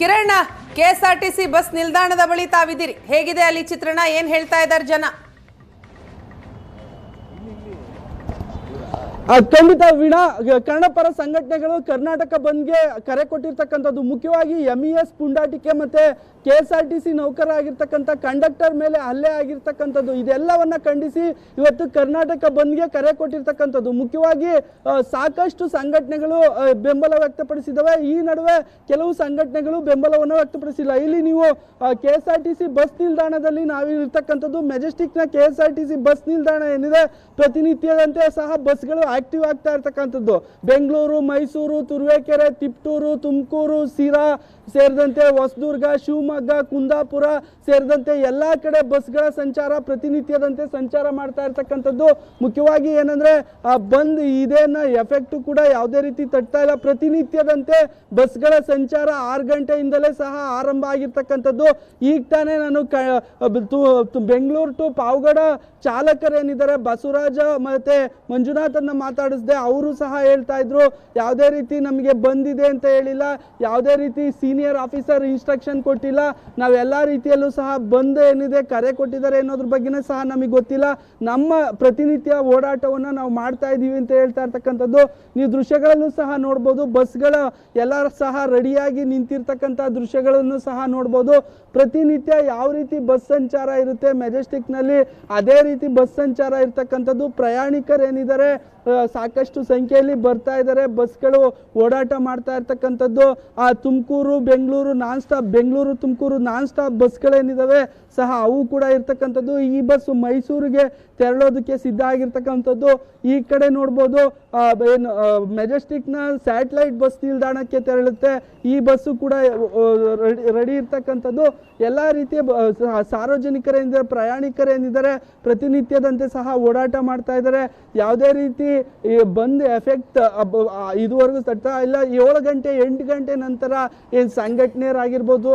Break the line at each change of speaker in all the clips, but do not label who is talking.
Kiran, KSRTC bus ನಿಲ್ದಾಣದ ಬಳಿ ತಾವಿದ್ದೀರಿ. ಹೇಗಿದೆ ಅಲ್ಲಿ ಚಿತ್ರಣ? ಏನ್ ಹೇಳ್ತಾ ಇದ್ದಾರೆ ಜನ?
ಖಂಡಿತ ವೀಣಾ, ಕನ್ನಡಪರ ಸಂಘಟನೆಗಳು ಕರ್ನಾಟಕ ಬಂದ್ಗೆ ಕರೆ ಕೊಟ್ಟಿರ್ತಕ್ಕಂಥದ್ದು ಮುಖ್ಯವಾಗಿ MES ಪುಂಡಾಟಿಕೆ ಮತ್ತೆ KSRTC ನೌಕರರಾಗಿರ್ತಕ್ಕಂಥ ಕಂಡಕ್ಟರ್ ಮೇಲೆ ಹಲ್ಲೆ ಆಗಿರ್ತಕ್ಕಂಥದ್ದು ಇದೆಲ್ಲವನ್ನ ಖಂಡಿಸಿ ಇವತ್ತು ಕರ್ನಾಟಕ ಬಂದ್ಗೆ ಕರೆ ಕೊಟ್ಟಿರ್ತಕ್ಕಂಥದ್ದು. ಮುಖ್ಯವಾಗಿ ಸಾಕಷ್ಟು ಸಂಘಟನೆಗಳು ಬೆಂಬಲ ವ್ಯಕ್ತಪಡಿಸಿದವೆ. ಈ ನಡುವೆ ಕೆಲವು ಸಂಘಟನೆಗಳು ಬೆಂಬಲವನ್ನು ವ್ಯಕ್ತಪಡಿಸಿಲ್ಲ. ಇಲ್ಲಿ ನೀವು KSRTC ಬಸ್ ನಿಲ್ದಾಣದಲ್ಲಿ ನಾವಿರ್ತಕ್ಕಂಥದ್ದು ಮೆಜೆಸ್ಟಿಕ್ನ KSRTC ಬಸ್ ನಿಲ್ದಾಣ ಏನಿದೆ, ಪ್ರತಿನಿತ್ಯದಂತೆ ಸಹ ಬಸ್ಗಳು ಆಕ್ಟಿವ್ ಆಗ್ತಾ ಇರ್ತಕ್ಕಂಥದ್ದು. ಬೆಂಗಳೂರು, ಮೈಸೂರು, ತುರುವೇಕೆರೆ, ತಿಪ್ಟೂರು, ತುಮಕೂರು, ಸಿರಾ ಸೇರಿದಂತೆ ಹೊಸದುರ್ಗ, ಶಿವಮೊಗ್ಗ, ಕುಂದಾಪುರ ಸೇರಿದಂತೆ ಎಲ್ಲ ಕಡೆ ಬಸ್ಗಳ ಸಂಚಾರ ಪ್ರತಿನಿತ್ಯದಂತೆ ಸಂಚಾರ ಮಾಡ್ತಾ ಇರ್ತಕ್ಕಂಥದ್ದು. ಮುಖ್ಯವಾಗಿ ಏನಂದ್ರೆ ಬಂದ್ ಇದೇನ ಎಫೆಕ್ಟ್ ಕೂಡ ಯಾವುದೇ ರೀತಿ ತಟ್ತಾ ಇಲ್ಲ. ಪ್ರತಿನಿತ್ಯದಂತೆ ಬಸ್ಗಳ ಸಂಚಾರ 6 ಗಂಟೆಯಿಂದಲೇ ಸಹ ಆರಂಭ ಆಗಿರ್ತಕ್ಕಂಥದ್ದು. ಈಗ ತಾನೇ ನಾನು ಬೆಂಗಳೂರು ಟು ಪಾವಗಡ ಚಾಲಕರೇನಿದ್ದಾರೆ ಬಸವರಾಜ ಮತ್ತೆ ಮಂಜುನಾಥನ್ನ ಮಾತಾಡಿಸಿದೆ. ಅವರು ಸಹ ಹೇಳ್ತಾ ಇದ್ರು ಯಾವುದೇ ರೀತಿ ನಮಗೆ ಬಂದಿದೆ ಅಂತ ಹೇಳಿಲ್ಲ, ಯಾವುದೇ ರೀತಿ ಸೀನಿಯರ್ ಆಫೀಸರ್ ಇನ್ಸ್ಟ್ರಕ್ಷನ್ ಕೊಟ್ಟಿಲ್ಲ, ನಾವೆಲ್ಲ ರೀತಿಯಲ್ಲೂ ಸಹ ಬಂದ್ ಏನಿದೆ ಕರೆ ಕೊಟ್ಟಿದ್ದಾರೆ ಅನ್ನೋದ್ರ ಬಗ್ಗೆನೇ ಸಹ ನಮಗೆ ಗೊತ್ತಿಲ್ಲ, ನಮ್ಮ ಪ್ರತಿನಿತ್ಯ ಓಡಾಟವನ್ನು ನಾವು ಮಾಡ್ತಾ ಇದ್ದೀವಿ ಅಂತ ಹೇಳ್ತಾ ಇರ್ತಕ್ಕಂಥದ್ದು. ನೀವು ದೃಶ್ಯಗಳಲ್ಲೂ ಸಹ ನೋಡ್ಬೋದು, ಬಸ್ಗಳ ಎಲ್ಲರೂ ಸಹ ರೆಡಿಯಾಗಿ ನಿಂತಿರ್ತಕ್ಕಂಥ ದೃಶ್ಯಗಳನ್ನು ಸಹ ನೋಡ್ಬೋದು. ಪ್ರತಿನಿತ್ಯ ಯಾವ ರೀತಿ ಬಸ್ ಸಂಚಾರ ಇರುತ್ತೆ ಮೆಜೆಸ್ಟಿಕ್ನಲ್ಲಿ ಅದೇ ರೀತಿ ಬಸ್ ಸಂಚಾರ ಇರ್ತಕ್ಕಂಥದ್ದು. ಪ್ರಯಾಣಿಕರೇನಿದ್ದಾರೆ ಸಾಕಷ್ಟು ಸಂಖ್ಯೆಯಲ್ಲಿ ಬರ್ತಾ ಇದ್ದಾರೆ, ಬಸ್ಗಳು ಓಡಾಟ ಮಾಡ್ತಾ ಇರ್ತಕ್ಕಂಥದ್ದು. ಆ Tumakuru Bengaluru non stop, Bengaluru Tumakuru non stop ಬಸ್ಗಳೇನಿದಾವೆ ಸಹ ಅವು ಕೂಡ ಇರ್ತಕ್ಕಂಥದ್ದು. ಈ ಬಸ್ ಮೈಸೂರಿಗೆ ತೆರಳೋದಕ್ಕೆ ಸಿದ್ಧ ಆಗಿರ್ತಕ್ಕಂಥದ್ದು. ಈ ಕಡೆ ನೋಡ್ಬೋದು ಏನು ಮೆಜೆಸ್ಟಿಕ್ನ ಸ್ಯಾಟಲೈಟ್ ಬಸ್ ನಿಲ್ದಾಣಕ್ಕೆ ತೆರಳುತ್ತೆ. ಈ ಬಸ್ಸು ಕೂಡ ರೆಡಿ ಇರ್ತಕ್ಕಂಥದ್ದು. ಎಲ್ಲ ರೀತಿಯ ಸಾರ್ವಜನಿಕರೇನಿದ್ದಾರೆ, ಪ್ರಯಾಣಿಕರೇನಿದ್ದಾರೆ ಪ್ರತಿನಿತ್ಯದಂತೆ ಸಹ ಓಡಾಟ ಮಾಡ್ತಾ ಇದ್ದಾರೆ. ಯಾವುದೇ ರೀತಿ ಬಂದ್ ಎಫೆಕ್ಟ್ ಇದುವರೆಗೂ ತಟ್ತಾ ಇಲ್ಲ. 7 ಗಂಟೆ 8 ಗಂಟೆ ನಂತರ ಏನು ಸಂಘಟನೆಯರಾಗಿರ್ಬೋದು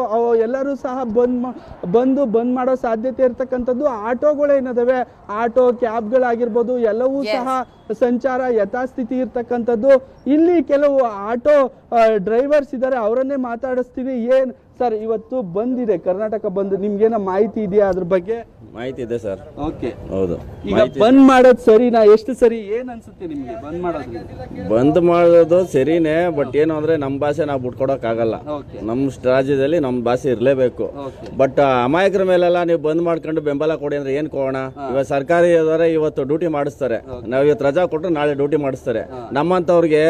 ಎಲ್ಲರೂ ಸಹ ಬಂದ್ ಮಾಡೋ ಸಾಧ್ಯತೆ ಇರ್ತಕ್ಕಂಥದ್ದು. ಆಟೋಗಳೇನಿದಾವೆ, ಆಟೋ ಕ್ಯಾಬ್ಗಳಾಗಿರ್ಬೋದು ಎಲ್ಲವೂ ಸಹ ಸಂಚಾರ ಯಥಾಸ್ಥಿತಿ ಇರ್ತಕ್ಕಂಥದ್ದು. ಇಲ್ಲಿ ಕೆಲವು ಆಟೋ ಡ್ರೈವರ್ಸ್ ಇದ್ದಾರೆ, ಅವರನ್ನೇ ಮಾತಾಡಿಸ್ತೀವಿ. ಏನ್ ಸರ್ ಇವತ್ತು ಬಂದಿದೆ ಕರ್ನಾಟಕ ಬಂದ್, ನಿಮ್ಗೇನ ಮಾಹಿತಿ ಇದೆಯಾ ಅದ್ರ ಬಗ್ಗೆ?
ಮಾಹಿತಿ ಇದೆ ಸರ್.
ಓಕೆ,
ಹೌದು.
ಈಗ ಬಂದ್ ಮಾಡೋದು ಸರಿನಾ? ಎಷ್ಟು ಸರಿ? ಏನ್ ಅನ್ಸುತ್ತೆ ನಿಮ್ಗೆ ಬಂದ್ ಮಾಡೋದು?
ಬಂದ್ ಮಾಡೋದು ಸರಿನೇ, ಬಟ್ ಏನು ಅಂದ್ರೆ ನಮ್ಮ ಭಾಷೆ ನಾವು ಬಿಟ್ಕೊಡಕ್ ಆಗಲ್ಲ. ನಮ್ಮ ರಾಜ್ಯದಲ್ಲಿ ನಮ್ಮ ಭಾಷೆ ಇರಲೇಬೇಕು. ಬಟ್ ಅಮಾಯಕರ ಮೇಲೆಲ್ಲ ನೀವು ಬಂದ್ ಮಾಡ್ಕೊಂಡು ಬೆಂಬಲ ಕೊಡಿ ಅಂದ್ರೆ ಏನ್ ಕೊಡೋಣ? ಇವಾಗ ಸರ್ಕಾರಿ ಇವತ್ತು ಡ್ಯೂಟಿ ಮಾಡಿಸ್ತಾರೆ, ನಾವು ಇವತ್ತು ರಜಾ ಕೊಟ್ಟರು ನಾಳೆ ಡ್ಯೂಟಿ ಮಾಡಿಸ್ತಾರೆ. ನಮ್ಮಂತವ್ರಿಗೆ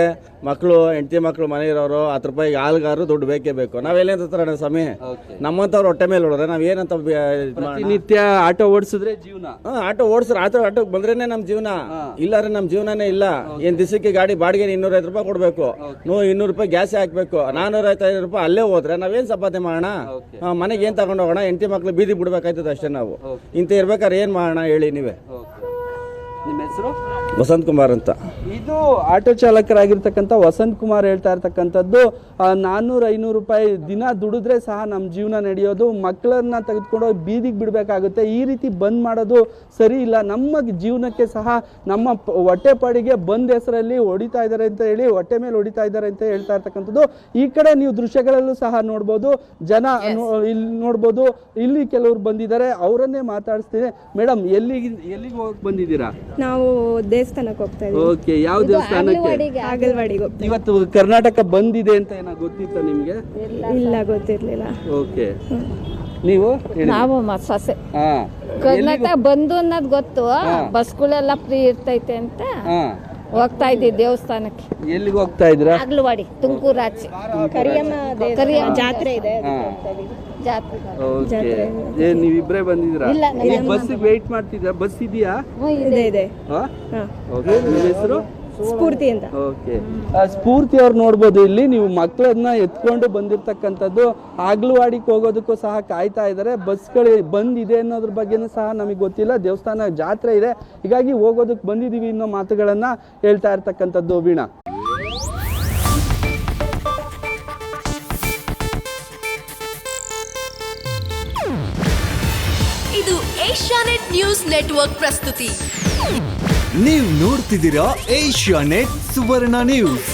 ಮಕ್ಕಳು, ಹೆಂಡತಿ ಮಕ್ಕಳು, ಮನೆ ಇರೋರು 10 ರೂಪಾಯಿಗೆ ಹಾಲ್ಗಾರು ದುಡ್ಡು ಬೇಕೇ ಬೇಕು. ನಾವೆಲ್ಲ ತರ ಸಮಯ ನಮ್ಮಂತವ್ರು ಹೊಟ್ಟೆ ಮೇಲೆ ಹೊಡೋದ್ರೆ ನಾವ್ ಏನಂತ
ನಿತ್ಯ ಆಟೋ ಓಡಿಸಿದ್ರೆ ಜೀವನ?
ಆಟೋ ಓಡಿಸ್ರೆ ಆಟೋಗೆ ಬಂದ್ರೇನೆ ನಮ್ ಜೀವನ, ಇಲ್ಲಾರೆ ನಮ್ ಜೀವನನೇ ಇಲ್ಲ. ಏನ್ ದಿವಸಕ್ಕೆ ಗಾಡಿ ಬಾಡಿಗೆ 250 ರೂಪಾಯಿ ಕೊಡ್ಬೇಕು, 200 ರೂಪಾಯಿ ಗ್ಯಾಸ್ ಹಾಕ್ಬೇಕು, 450 ರೂಪಾಯಿ ಅಲ್ಲೇ ಹೋದ್ರೆ ನಾವೇನ್ ಸಂಪಾದನೆ ಮಾಡೋಣ? ಮನೆಗೆ ಏನ್ ತಗೊಂಡು ಹೋಗೋಣ? ಹೆಂಡತಿ ಮಕ್ಳು ಬೀದಿ ಬಿಡ್ಬೇಕಾಯ್ತದ ಅಷ್ಟೇ. ನಾವು ಇಂತ ಇರ್ಬೇಕಾದ್ರೆ ಏನ್ ಮಾಡೋಣ ಹೇಳಿ ನೀವೇ?
ನಿಮ್ಮ ಹೆಸರು?
ವಸಂತ್ ಕುಮಾರ್ ಅಂತ.
ಇದು ಆಟೋ ಚಾಲಕರಾಗಿರ್ತಕ್ಕಂಥ ವಸಂತ್ ಕುಮಾರ್ ಹೇಳ್ತಾ ಇರ್ತಕ್ಕಂಥದ್ದು. 400-500 ರೂಪಾಯಿ ದಿನ ದುಡಿದ್ರೆ ಸಹ ನಮ್ಮ ಜೀವನ ನಡೆಯೋದು, ಮಕ್ಕಳನ್ನ ತೆಗೆದುಕೊಂಡು ಬೀದಿಗೆ ಬಿಡಬೇಕಾಗುತ್ತೆ. ಈ ರೀತಿ ಬಂದ್ ಮಾಡೋದು ಸರಿ ಇಲ್ಲ. ನಮ್ಮ ಜೀವನಕ್ಕೆ ಸಹ ನಮ್ಮ ಹೊಟ್ಟೆಪಾಡಿಗೆ ಬಂದ್ ಹೆಸರಲ್ಲಿ ಹೊಡಿತಾ ಇದ್ದಾರೆ ಅಂತ ಹೇಳಿ, ಹೊಟ್ಟೆ ಮೇಲೆ ಹೊಡಿತಾ ಇದ್ದಾರೆ ಅಂತ ಹೇಳ್ತಾ ಇರ್ತಕ್ಕಂಥದ್ದು. ಈ ಕಡೆ ನೀವು ದೃಶ್ಯಗಳಲ್ಲೂ ಸಹ ನೋಡ್ಬೋದು, ಜನ ಇಲ್ಲಿ ನೋಡ್ಬೋದು. ಇಲ್ಲಿ ಕೆಲವರು ಬಂದಿದ್ದಾರೆ, ಅವರನ್ನೇ ಮಾತಾಡಿಸ್ತೀನಿ. ಮೇಡಮ್, ಎಲ್ಲಿಗೆ ಹೋಗಕ್ ಬಂದಿದ್ದೀರಾ?
ನಾವು ದೇವಸ್ಥಾನಕ್ಕೆ ಹೋಗ್ತಾ ಇದ್ದೀವಿ.
ಓಕೆ, ಯಾವ ದೇವಸ್ಥಾನಕ್ಕೆ?
ಆಗಲ್ವಾಡಿಗೆ.
ಇವತ್ತು ಕರ್ನಾಟಕ ಬಂದಿದೆ ಅಂತ ಏನೋ ಗೊತ್ತಿತ್ತ ನಿಮ್ಗೆ?
ಇಲ್ಲ, ಗೊತ್ತಿರ್ಲಿಲ್ಲ.
ಓಕೆ, ನೀವು?
ನಾವು ಸೊಸೆ ಕರ್ನಾಟಕ ಬಂದು ಅನ್ನೋದು ಗೊತ್ತು. ಬಸ್ಗಳೆಲ್ಲ ಫ್ರೀ ಇರ್ತೈತೆ ಅಂತ ಹೋಗ್ತಾ ಇದ್ದೀವಿ ದೇವಸ್ಥಾನಕ್ಕೆ.
ಎಲ್ಲಿಗೆ ಹೋಗ್ತಾ ಇದ್ರ?
ಅಗ್ಲವಾಡಿ, ತುಮಕೂರು ಆಚೆ
ಕರಿಯಮ್ಮ ಜಾತ್ರೆ ಇದೆ.
ನೀವಿಬ್ರೇ ಬಂದಿದ್ದೀರಾ? ಬಸ್ ವೇಟ್ ಮಾಡ್ತಿದ್ರ? ಬಸ್ ಇದೆಯಾ?
ಇದೆ.
ನಿಮ್ಮ ಹೆಸರು?
ಸ್ಫೂರ್ತಿ ಅಂತ.
ಓಕೆ, ಸ್ಫೂರ್ತಿ ಅವ್ರು ನೋಡ್ಬೋದು. ಇಲ್ಲಿ ನೀವು ಮಕ್ಕಳನ್ನ ಎತ್ಕೊಂಡು ಬಂದಿರ್ತಕ್ಕಂಥದ್ದು. ಆಗ್ಲವಾಡಿಗೆ ಹೋಗೋದಕ್ಕೂ ಸಹ ಕಾಯ್ತಾ ಇದ್ದಾರೆ. ಬಸ್ಗಳು ಬಂದಿದೆ ಅನ್ನೋದ್ರ ಬಗ್ಗೆನೂ ಸಹ ನಮಗೆ ಗೊತ್ತಿಲ್ಲ. ದೇವಸ್ಥಾನ ಜಾತ್ರೆ ಇದೆ, ಹೀಗಾಗಿ ಹೋಗೋದಕ್ಕೆ ಬಂದಿದ್ದೀವಿ ಅನ್ನೋ ಮಾತುಗಳನ್ನ ಹೇಳ್ತಾ ಇರ್ತಕ್ಕಂಥದ್ದು. ವೀಣಾ,
ಇದು ಏಷ್ಯಾನೆಟ್ ನ್ಯೂಸ್ ನೆಟ್ವರ್ಕ್ ಪ್ರಸ್ತುತಿ.
ನೀವು ನೋಡ್ತಿದ್ದೀರಾ ಏಷ್ಯಾನೆಟ್ ಸುವರ್ಣ ನ್ಯೂಸ್.